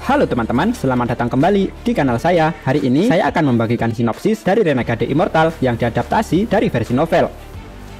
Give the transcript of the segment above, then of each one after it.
Halo teman-teman, selamat datang kembali di kanal saya. Hari ini saya akan membagikan sinopsis dari Renegade Immortal yang diadaptasi dari versi novel.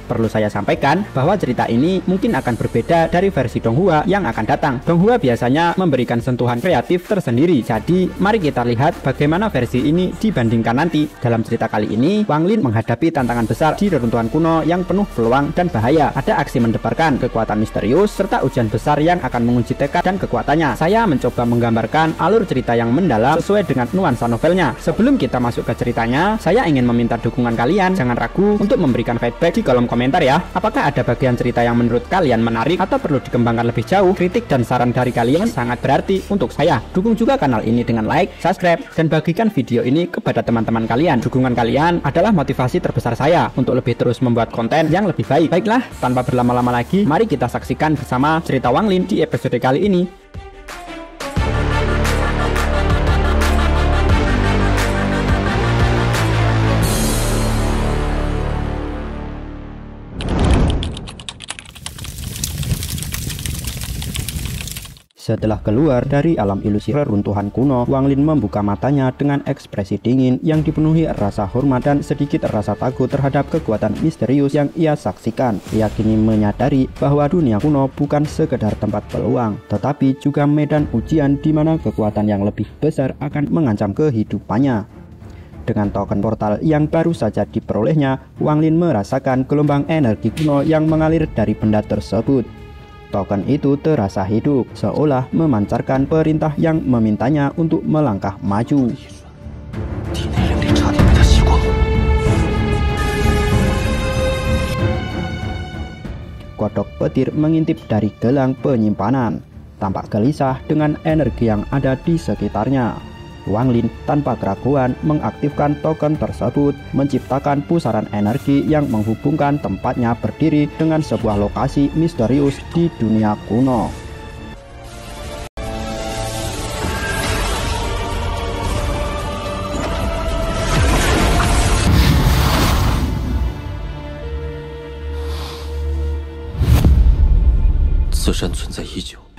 Perlu saya sampaikan bahwa cerita ini mungkin akan berbeda dari versi Donghua yang akan datang. Donghua biasanya memberikan sentuhan kreatif tersendiri. Jadi, mari kita lihat bagaimana versi ini dibandingkan nanti. Dalam cerita kali ini, Wang Lin menghadapi tantangan besar di reruntuhan kuno yang penuh peluang dan bahaya. Ada aksi mendebarkan, kekuatan misterius, serta ujian besar yang akan menguji tekad dan kekuatannya. Saya mencoba menggambarkan alur cerita yang mendalam sesuai dengan nuansa novelnya. Sebelum kita masuk ke ceritanya, saya ingin meminta dukungan kalian. Jangan ragu untuk memberikan feedback di kolom komentar ya. Apakah ada bagian cerita yang menurut kalian menarik atau perlu dikembangkan lebih jauh? Kritik dan saran dari kalian sangat berarti untuk saya. Dukung juga kanal ini dengan like, subscribe, dan bagikan video ini kepada teman-teman kalian. Dukungan kalian adalah motivasi terbesar saya untuk lebih terus membuat konten yang lebih baik. Baiklah, tanpa berlama-lama lagi, mari kita saksikan bersama cerita Wang Lin di episode kali ini. Setelah keluar dari alam ilusi reruntuhan kuno, Wang Lin membuka matanya dengan ekspresi dingin yang dipenuhi rasa hormat dan sedikit rasa takut terhadap kekuatan misterius yang ia saksikan. Ia kini menyadari bahwa dunia kuno bukan sekedar tempat peluang, tetapi juga medan ujian di mana kekuatan yang lebih besar akan mengancam kehidupannya. Dengan token portal yang baru saja diperolehnya, Wang Lin merasakan gelombang energi kuno yang mengalir dari benda tersebut. Token itu terasa hidup, seolah memancarkan perintah yang memintanya untuk melangkah maju. Kodok petir mengintip dari gelang penyimpanan, tampak gelisah dengan energi yang ada di sekitarnya. Wang Lin tanpa keraguan mengaktifkan token tersebut, menciptakan pusaran energi yang menghubungkan tempatnya berdiri dengan sebuah lokasi misterius di dunia kuno.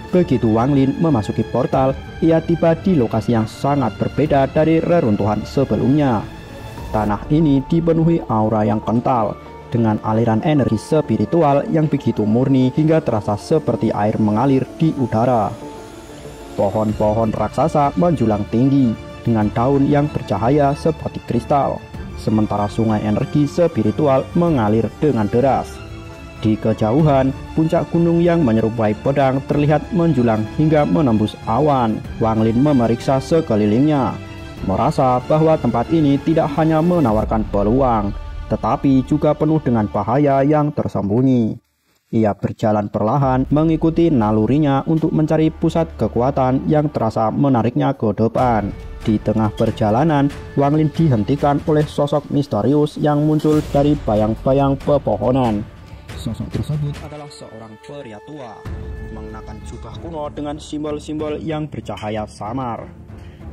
Begitu Wang Lin memasuki portal, ia tiba di lokasi yang sangat berbeda dari reruntuhan sebelumnya. Tanah ini dipenuhi aura yang kental, dengan aliran energi spiritual yang begitu murni hingga terasa seperti air mengalir di udara. Pohon-pohon raksasa menjulang tinggi, dengan daun yang bercahaya seperti kristal, sementara sungai energi spiritual mengalir dengan deras. Di kejauhan, puncak gunung yang menyerupai pedang terlihat menjulang hingga menembus awan. Wang Lin memeriksa sekelilingnya, merasa bahwa tempat ini tidak hanya menawarkan peluang, tetapi juga penuh dengan bahaya yang tersembunyi. Ia berjalan perlahan mengikuti nalurinya untuk mencari pusat kekuatan yang terasa menariknya ke depan. Di tengah perjalanan, Wang Lin dihentikan oleh sosok misterius yang muncul dari bayang-bayang pepohonan. Sosok tersebut adalah seorang pria tua, mengenakan jubah kuno dengan simbol-simbol yang bercahaya samar.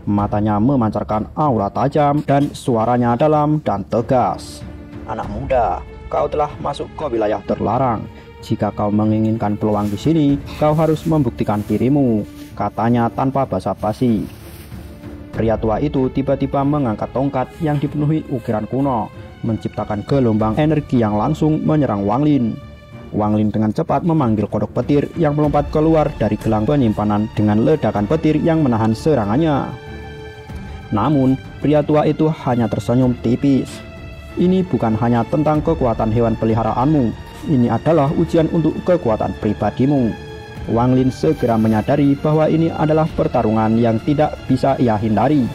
Matanya memancarkan aura tajam dan suaranya dalam dan tegas. "Anak muda, kau telah masuk ke wilayah terlarang. Jika kau menginginkan peluang di sini, kau harus membuktikan dirimu," katanya tanpa basa-basi. Pria tua itu tiba-tiba mengangkat tongkat yang dipenuhi ukiran kuno, menciptakan gelombang energi yang langsung menyerang Wang Lin. Wang Lin dengan cepat memanggil kodok petir yang melompat keluar dari gelang penyimpanan dengan ledakan petir yang menahan serangannya. Namun, pria tua itu hanya tersenyum tipis. "Ini bukan hanya tentang kekuatan hewan peliharaanmu, ini adalah ujian untuk kekuatan pribadimu." Wang Lin segera menyadari bahwa ini adalah pertarungan yang tidak bisa ia hindari.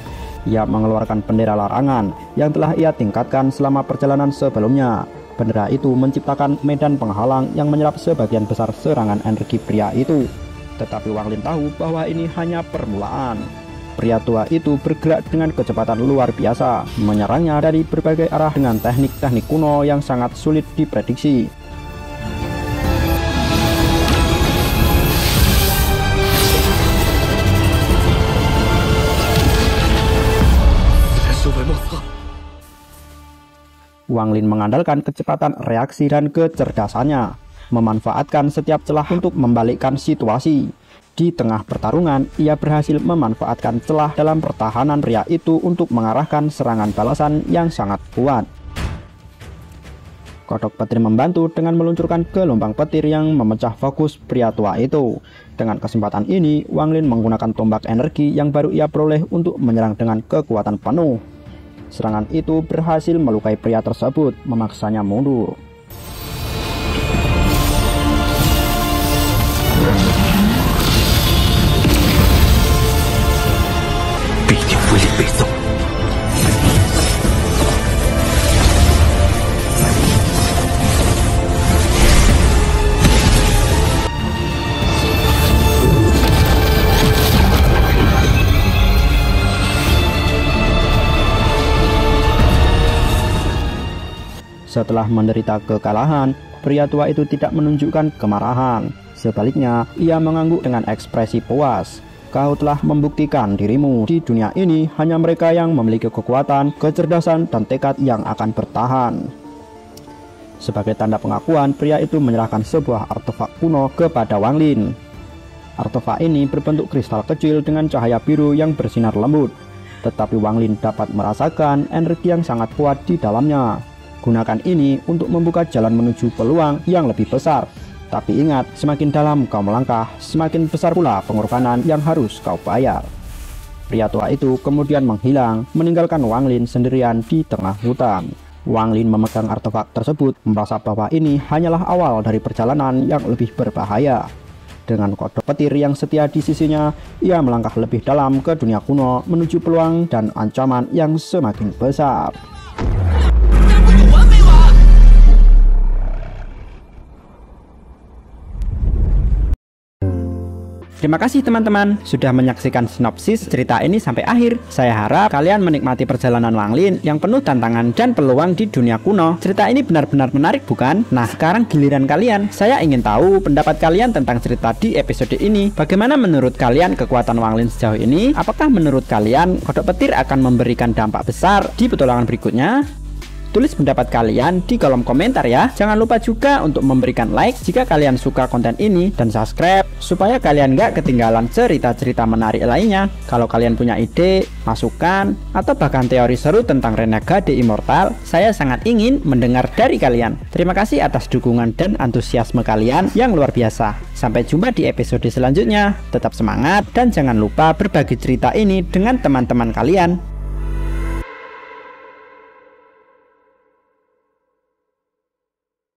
Ia mengeluarkan bendera larangan yang telah ia tingkatkan selama perjalanan sebelumnya. Bendera itu menciptakan medan penghalang yang menyerap sebagian besar serangan energi pria itu. Tetapi Wang Lin tahu bahwa ini hanya permulaan. Pria tua itu bergerak dengan kecepatan luar biasa, menyerangnya dari berbagai arah dengan teknik-teknik kuno yang sangat sulit diprediksi. Wang Lin mengandalkan kecepatan reaksi dan kecerdasannya, memanfaatkan setiap celah untuk membalikkan situasi. Di tengah pertarungan, ia berhasil memanfaatkan celah dalam pertahanan pria itu untuk mengarahkan serangan balasan yang sangat kuat. Kodok petir membantu dengan meluncurkan gelombang petir yang memecah fokus pria tua itu. Dengan kesempatan ini, Wang Lin menggunakan tombak energi yang baru ia peroleh untuk menyerang dengan kekuatan penuh. Serangan itu berhasil melukai pria tersebut, memaksanya mundur. Setelah menderita kekalahan, pria tua itu tidak menunjukkan kemarahan. Sebaliknya, ia mengangguk dengan ekspresi puas. Kau telah membuktikan dirimu. Di dunia ini, hanya mereka yang memiliki kekuatan, kecerdasan, dan tekad yang akan bertahan. Sebagai tanda pengakuan, pria itu menyerahkan sebuah artefak kuno kepada Wang Lin. Artefak ini berbentuk kristal kecil dengan cahaya biru yang bersinar lembut. Tetapi Wang Lin dapat merasakan energi yang sangat kuat di dalamnya. Gunakan ini untuk membuka jalan menuju peluang yang lebih besar. Tapi ingat, semakin dalam kau melangkah, semakin besar pula pengorbanan yang harus kau bayar. Pria tua itu kemudian menghilang, meninggalkan Wang Lin sendirian di tengah hutan. Wang Lin memegang artefak tersebut, merasa bahwa ini hanyalah awal dari perjalanan yang lebih berbahaya. Dengan kodok petir yang setia di sisinya, ia melangkah lebih dalam ke dunia kuno menuju peluang dan ancaman yang semakin besar. Terima kasih teman-teman sudah menyaksikan sinopsis cerita ini sampai akhir. Saya harap kalian menikmati perjalanan Wang Lin yang penuh tantangan dan peluang di dunia kuno. Cerita ini benar-benar menarik bukan? Nah, sekarang giliran kalian. Saya ingin tahu pendapat kalian tentang cerita di episode ini. Bagaimana menurut kalian kekuatan Wang Lin sejauh ini? Apakah menurut kalian kodok petir akan memberikan dampak besar di petualangan berikutnya? Tulis pendapat kalian di kolom komentar ya. Jangan lupa juga untuk memberikan like jika kalian suka konten ini dan subscribe supaya kalian gak ketinggalan cerita-cerita menarik lainnya. Kalau kalian punya ide, masukan, atau bahkan teori seru tentang Renegade Immortal, saya sangat ingin mendengar dari kalian. Terima kasih atas dukungan dan antusiasme kalian yang luar biasa. Sampai jumpa di episode selanjutnya. Tetap semangat dan jangan lupa berbagi cerita ini dengan teman-teman kalian.